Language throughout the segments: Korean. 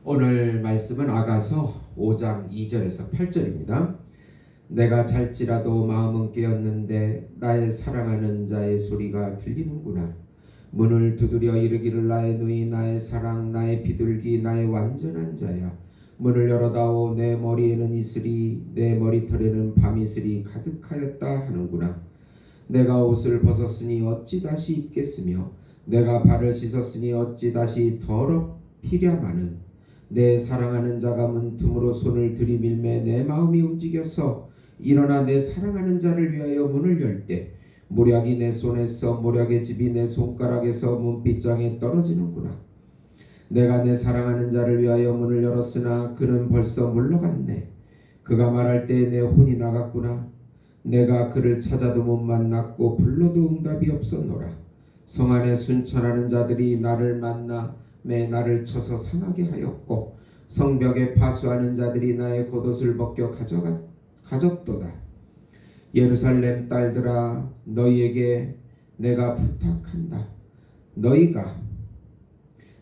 오늘 말씀은 아가서 5장 2절에서 8절입니다. 내가 잘지라도 마음은 깨었는데 나의 사랑하는 자의 소리가 들리는구나. 문을 두드려 이르기를 나의 누이 나의 사랑 나의 비둘기 나의 완전한 자야. 문을 열어다오. 내 머리에는 이슬이 내 머리털에는 밤이슬이 가득하였다 하는구나. 내가 옷을 벗었으니 어찌 다시 입겠으며 내가 발을 씻었으니 어찌 다시 더럽히랴마는. 내 사랑하는 자가 문틈으로 손을 들이밀매 내 마음이 움직여서 일어나 내 사랑하는 자를 위하여 문을 열 때 모략이 내 손에서 모략의 집이 내 손가락에서 문빗장에 떨어지는구나. 내가 내 사랑하는 자를 위하여 문을 열었으나 그는 벌써 물러갔네. 그가 말할 때에 내 혼이 나갔구나. 내가 그를 찾아도 못 만났고 불러도 응답이 없었노라. 성 안에 순천하는 자들이 나를 만나 매 나를 쳐서 상하게 하였고 성벽에 파수하는 자들이 나의 겉옷을 벗겨 가졌도다. 예루살렘 딸들아, 너희에게 내가 부탁한다. 너희가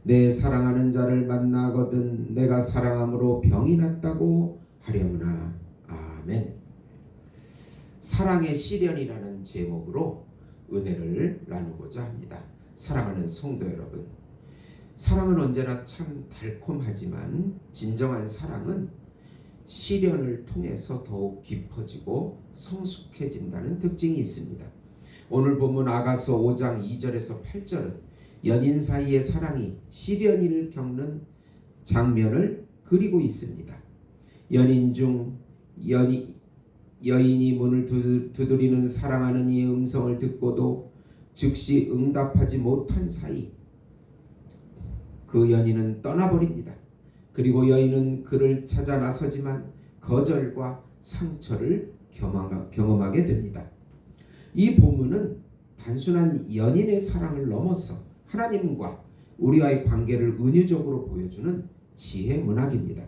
내 사랑하는 자를 만나거든 내가 사랑함으로 병이 났다고 하려무나. 아멘. 사랑의 시련이라는 제목으로 은혜를 나누고자 합니다. 사랑하는 성도 여러분, 사랑은 언제나 참 달콤하지만 진정한 사랑은 시련을 통해서 더욱 깊어지고 성숙해진다는 특징이 있습니다. 오늘 본문 아가서 5장 2절에서 8절은 연인 사이의 사랑이 시련을 겪는 장면을 그리고 있습니다. 연인 중 여인이 문을 두드리는 사랑하는 이의 음성을 듣고도 즉시 응답하지 못한 사이 그 연인은 떠나버립니다. 그리고 여인은 그를 찾아 나서지만 거절과 상처를 경험하게 됩니다. 이 본문은 단순한 연인의 사랑을 넘어서 하나님과 우리와의 관계를 은유적으로 보여주는 지혜 문학입니다.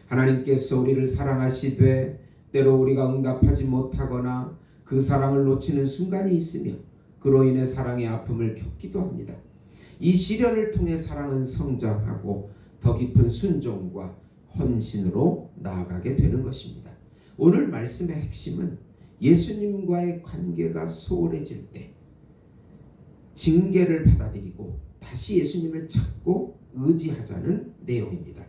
하나님께서 우리를 사랑하시되 때로 우리가 응답하지 못하거나 그 사랑을 놓치는 순간이 있으며 그로 인해 사랑의 아픔을 겪기도 합니다. 이 시련을 통해 사랑은 성장하고 더 깊은 순종과 헌신으로 나아가게 되는 것입니다. 오늘 말씀의 핵심은 예수님과의 관계가 소홀해질 때 징계를 받아들이고 다시 예수님을 찾고 의지하자는 내용입니다.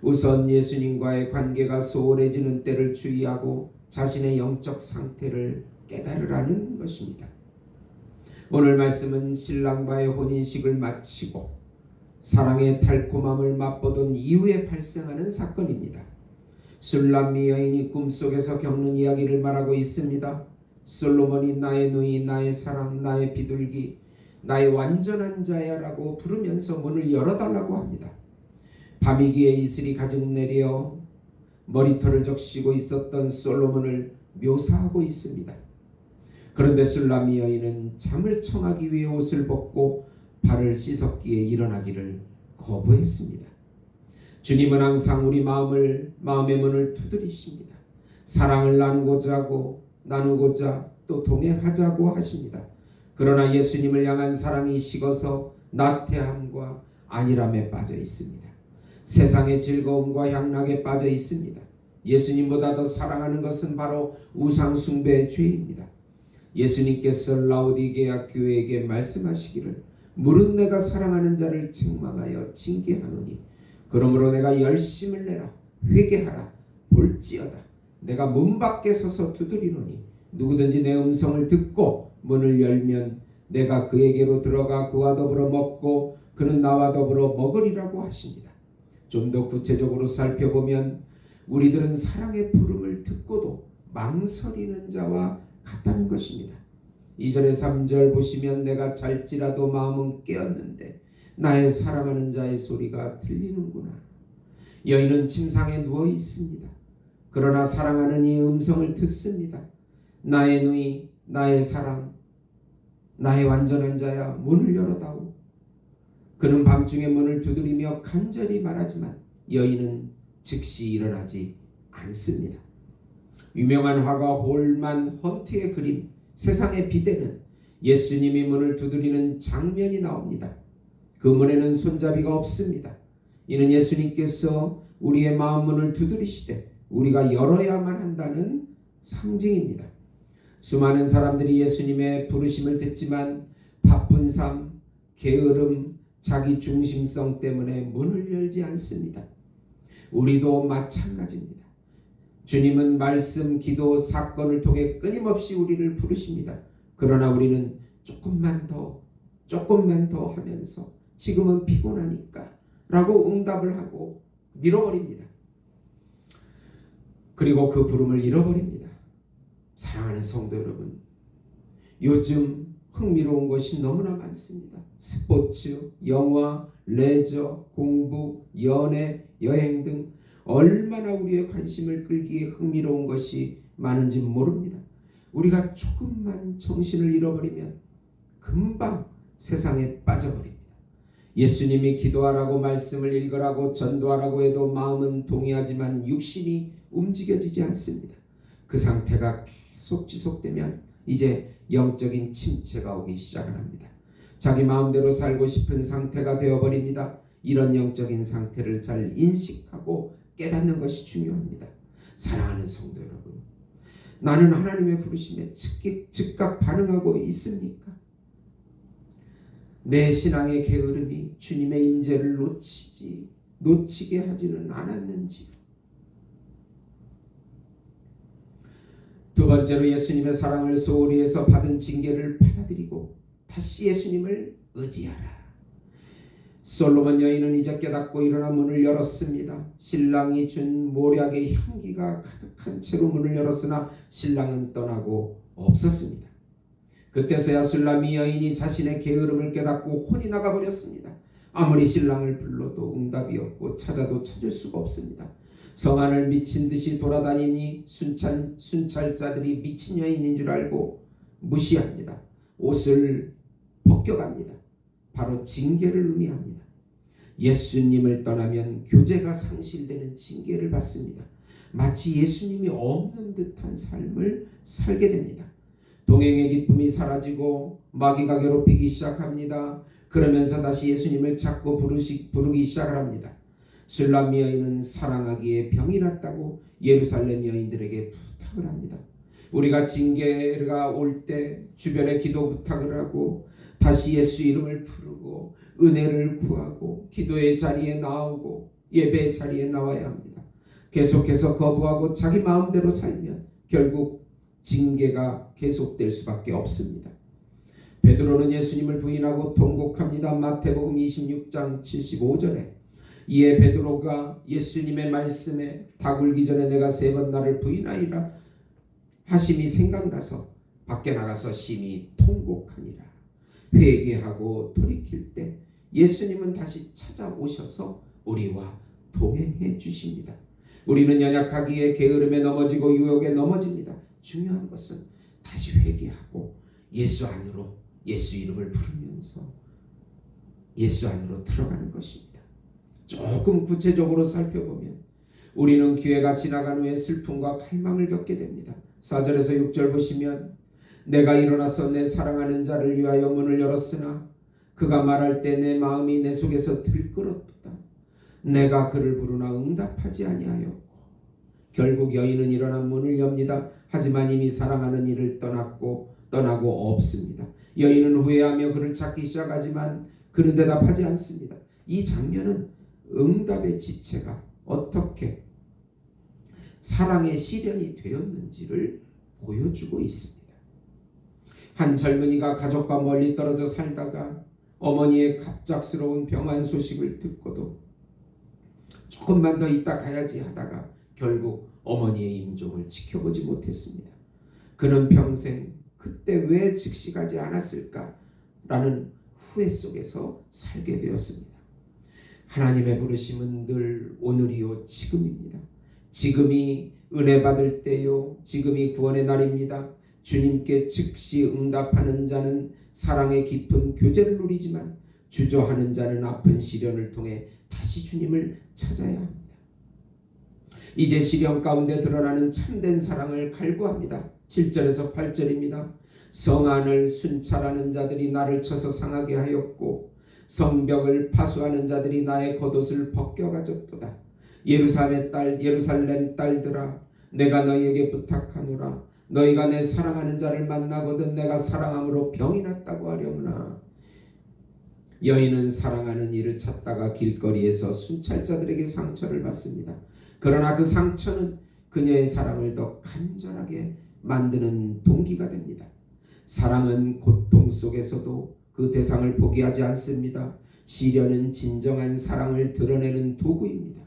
우선 예수님과의 관계가 소홀해지는 때를 주의하고 자신의 영적 상태를 깨달으라는 것입니다. 오늘 말씀은 신랑과의 혼인식을 마치고 사랑의 달콤함을 맛보던 이후에 발생하는 사건입니다. 술람미 여인이 꿈속에서 겪는 이야기를 말하고 있습니다. 솔로몬이 나의 누이, 나의 사랑, 나의 비둘기, 나의 완전한 자야 라고 부르면서 문을 열어달라고 합니다. 밤이기에 이슬이 가득 내려 머리털을 적시고 있었던 솔로몬을 묘사하고 있습니다. 그런데 술람미 여인은 잠을 청하기 위해 옷을 벗고 발을 씻었기에 일어나기를 거부했습니다. 주님은 항상 우리 마음의 문을 두드리십니다. 사랑을 나누고자 또 동행하자고 하십니다. 그러나 예수님을 향한 사랑이 식어서 나태함과 안일함에 빠져 있습니다. 세상의 즐거움과 향락에 빠져 있습니다. 예수님보다 더 사랑하는 것은 바로 우상 숭배의 죄입니다. 예수님께서 라오디게아 교회에게 말씀하시기를 물은 내가 사랑하는 자를 책망하여 징계하노니 그러므로 내가 열심을 내라 회개하라 볼지어다. 내가 문 밖에 서서 두드리노니 누구든지 내 음성을 듣고 문을 열면 내가 그에게로 들어가 그와 더불어 먹고 그는 나와 더불어 먹으리라고 하십니다. 좀 더 구체적으로 살펴보면 우리들은 사랑의 부름을 듣고도 망설이는 자와 같다는 것입니다. 2절에 3절 보시면 내가 잘지라도 마음은 깨었는데 나의 사랑하는 자의 소리가 들리는구나. 여인은 침상에 누워 있습니다. 그러나 사랑하는 이의 음성을 듣습니다. 나의 누이, 나의 사랑, 나의 완전한 자야, 문을 열어다오. 그는 밤중에 문을 두드리며 간절히 말하지만 여인은 즉시 일어나지 않습니다. 유명한 화가 홀만 헌트의 그림 세상의 비대는 예수님이 문을 두드리는 장면이 나옵니다. 그 문에는 손잡이가 없습니다. 이는 예수님께서 우리의 마음 문을 두드리시되 우리가 열어야만 한다는 상징입니다. 수많은 사람들이 예수님의 부르심을 듣지만 바쁜 삶, 게으름, 자기 중심성 때문에 문을 열지 않습니다. 우리도 마찬가지입니다. 주님은 말씀, 기도, 사건을 통해 끊임없이 우리를 부르십니다. 그러나 우리는 조금만 더 하면서 지금은 피곤하니까 라고 응답을 하고 밀어버립니다. 그리고 그 부름을 잃어버립니다. 사랑하는 성도 여러분, 요즘 흥미로운 것이 너무나 많습니다. 스포츠, 영화, 레저, 공부, 연애, 여행 등 얼마나 우리의 관심을 끌기에 흥미로운 것이 많은지 모릅니다. 우리가 조금만 정신을 잃어버리면 금방 세상에 빠져버립니다. 예수님이 기도하라고 말씀을 읽으라고 전도하라고 해도 마음은 동의하지만 육신이 움직여지지 않습니다. 그 상태가 계속 지속되면 이제 영적인 침체가 오기 시작을 합니다. 자기 마음대로 살고 싶은 상태가 되어버립니다. 이런 영적인 상태를 잘 인식하고 깨닫는 것이 중요합니다. 사랑하는 성도 여러분, 나는 하나님의 부르심에 즉각 반응하고 있습니까? 내 신앙의 게으름이 주님의 임재를 놓치게 하지는 않았는지. 두 번째로 예수님의 사랑을 소홀히 해서 받은 징계를 받아들이고 다시 예수님을 의지하라. 솔로몬 여인은 이제 깨닫고 일어나 문을 열었습니다. 신랑이 준 모략의 향기가 가득한 채로 문을 열었으나 신랑은 떠나고 없었습니다. 그때서야 술람이 여인이 자신의 게으름을 깨닫고 혼이 나가버렸습니다. 아무리 신랑을 불러도 응답이 없고 찾아도 찾을 수가 없습니다. 성 안을 미친 듯이 돌아다니니 순찰자들이 미친 여인인 줄 알고 무시합니다. 옷을 벗겨갑니다. 바로 징계를 의미합니다. 예수님을 떠나면 교제가 상실되는 징계를 받습니다. 마치 예수님이 없는 듯한 삶을 살게 됩니다. 동행의 기쁨이 사라지고 마귀가 괴롭히기 시작합니다. 그러면서 다시 예수님을 찾고 부르기 시작을 합니다. 술람 여인은 사랑하기에 병이 났다고 예루살렘 여인들에게 부탁을 합니다. 우리가 징계가 올 때 주변에 기도 부탁을 하고 다시 예수 이름을 부르고 은혜를 구하고 기도의 자리에 나오고 예배의 자리에 나와야 합니다. 계속해서 거부하고 자기 마음대로 살면 결국 징계가 계속될 수밖에 없습니다. 베드로는 예수님을 부인하고 통곡합니다. 마태복음 26장 75절에 이에 베드로가 예수님의 말씀에 다 굴기 전에 내가 3번 나를 부인하리라 하심이 생각나서 밖에 나가서 심히 통곡하니라. 회개하고 돌이킬 때 예수님은 다시 찾아오셔서 우리와 동행해 주십니다. 우리는 연약하기에 게으름에 넘어지고 유혹에 넘어집니다. 중요한 것은 다시 회개하고 예수 안으로 예수 이름을 부르면서 예수 안으로 들어가는 것입니다. 조금 구체적으로 살펴보면 우리는 기회가 지나간 후에 슬픔과 갈망을 겪게 됩니다. 4절에서 6절 보시면 내가 일어나서 내 사랑하는 자를 위하여 문을 열었으나 그가 말할 때 내 마음이 내 속에서 들끓었도다. 내가 그를 부르나 응답하지 아니하였고 결국 여인은 일어나 문을 엽니다. 하지만 이미 사랑하는 이를 떠나고 없습니다. 여인은 후회하며 그를 찾기 시작하지만 그는 대답하지 않습니다. 이 장면은 응답의 지체가 어떻게 사랑의 시련이 되었는지를 보여주고 있습니다. 한 젊은이가 가족과 멀리 떨어져 살다가 어머니의 갑작스러운 병환 소식을 듣고도 조금만 더 있다 가야지 하다가 결국 어머니의 임종을 지켜보지 못했습니다. 그는 평생 그때 왜 즉시 가지 않았을까라는 후회 속에서 살게 되었습니다. 하나님의 부르심은 늘 오늘이요 지금입니다. 지금이 은혜 받을 때요, 지금이 구원의 날입니다. 주님께 즉시 응답하는 자는 사랑의 깊은 교제를 누리지만 주저하는 자는 아픈 시련을 통해 다시 주님을 찾아야 합니다. 이제 시련 가운데 드러나는 참된 사랑을 갈구합니다. 7절에서 8절입니다. 성 안을 순찰하는 자들이 나를 쳐서 상하게 하였고 성벽을 파수하는 자들이 나의 겉옷을 벗겨 가졌도다. 예루살렘 딸들아, 내가 너희에게 부탁하노라. 너희가 내 사랑하는 자를 만나거든 내가 사랑함으로 병이 났다고 하려무나. 여인은 사랑하는 이를 찾다가 길거리에서 순찰자들에게 상처를 받습니다. 그러나 그 상처는 그녀의 사랑을 더 간절하게 만드는 동기가 됩니다. 사랑은 고통 속에서도 그 대상을 포기하지 않습니다. 시련은 진정한 사랑을 드러내는 도구입니다.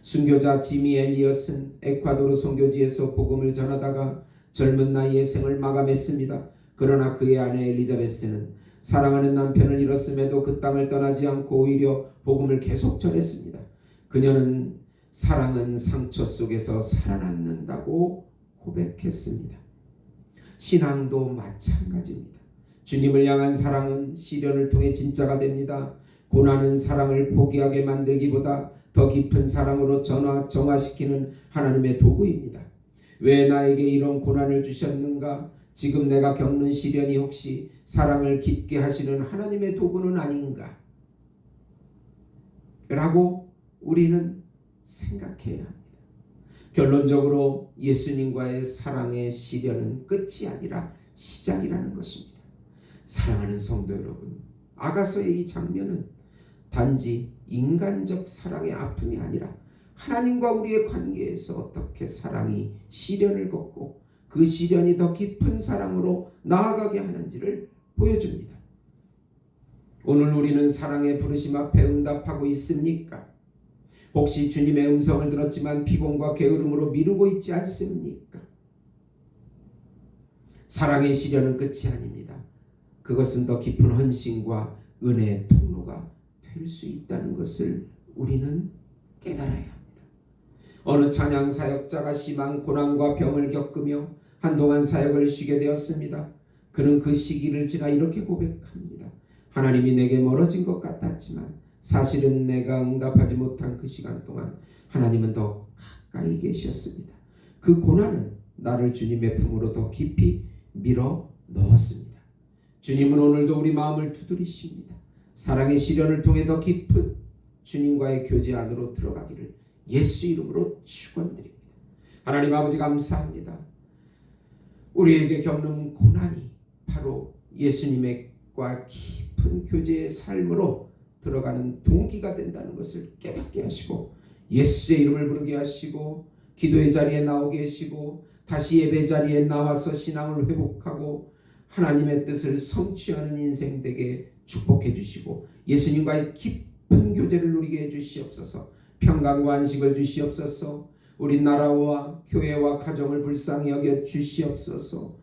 순교자 지미 엘리엇은 에콰도르 선교지에서 복음을 전하다가 젊은 나이에 생을 마감했습니다. 그러나 그의 아내 엘리자베스는 사랑하는 남편을 잃었음에도 그 땅을 떠나지 않고 오히려 복음을 계속 전했습니다. 그녀는 사랑은 상처 속에서 살아남는다고 고백했습니다. 신앙도 마찬가지입니다. 주님을 향한 사랑은 시련을 통해 진짜가 됩니다. 고난은 사랑을 포기하게 만들기보다 더 깊은 사랑으로 정화시키는 하나님의 도구입니다. 왜 나에게 이런 고난을 주셨는가? 지금 내가 겪는 시련이 혹시 사랑을 깊게 하시는 하나님의 도구는 아닌가? 라고 우리는 생각해야 합니다. 결론적으로 예수님과의 사랑의 시련은 끝이 아니라 시작이라는 것입니다. 사랑하는 성도 여러분, 아가서의 이 장면은 단지 인간적 사랑의 아픔이 아니라 하나님과 우리의 관계에서 어떻게 사랑이 시련을 겪고 그 시련이 더 깊은 사랑으로 나아가게 하는지를 보여줍니다. 오늘 우리는 사랑의 부르심 앞에 응답하고 있습니까? 혹시 주님의 음성을 들었지만 피곤과 게으름으로 미루고 있지 않습니까? 사랑의 시련은 끝이 아닙니다. 그것은 더 깊은 헌신과 은혜의 통로가 될 수 있다는 것을 우리는 깨달아야 합니다. 어느 찬양 사역자가 심한 고난과 병을 겪으며 한동안 사역을 쉬게 되었습니다. 그는 그 시기를 지나 이렇게 고백합니다. 하나님이 내게 멀어진 것 같았지만 사실은 내가 응답하지 못한 그 시간 동안 하나님은 더 가까이 계셨습니다. 그 고난은 나를 주님의 품으로 더 깊이 밀어 넣었습니다. 주님은 오늘도 우리 마음을 두드리십니다. 사랑의 시련을 통해 더 깊은 주님과의 교제 안으로 들어가기를 예수 이름으로 축원드립니다. 하나님 아버지 감사합니다. 우리에게 겪는 고난이 바로 예수님과 깊은 교제의 삶으로 들어가는 동기가 된다는 것을 깨닫게 하시고 예수의 이름을 부르게 하시고 기도의 자리에 나오게 하시고 다시 예배 자리에 나와서 신앙을 회복하고 하나님의 뜻을 성취하는 인생 되게 축복해 주시고 예수님과의 깊은 교제를 누리게 해 주시옵소서. 평강과 안식을 주시옵소서. 우리 나라와 교회와 가정을 불쌍히 여겨 주시옵소서.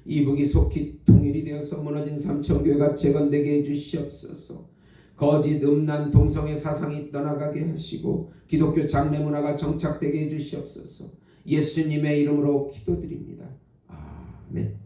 이북이 속히 통일이 되어서 무너진 삼천교회가 재건되게 해 주시옵소서. 거짓 음란 동성애 사상이 떠나가게 하시고 기독교 장래 문화가 정착되게 해 주시옵소서. 예수님의 이름으로 기도드립니다. 아멘.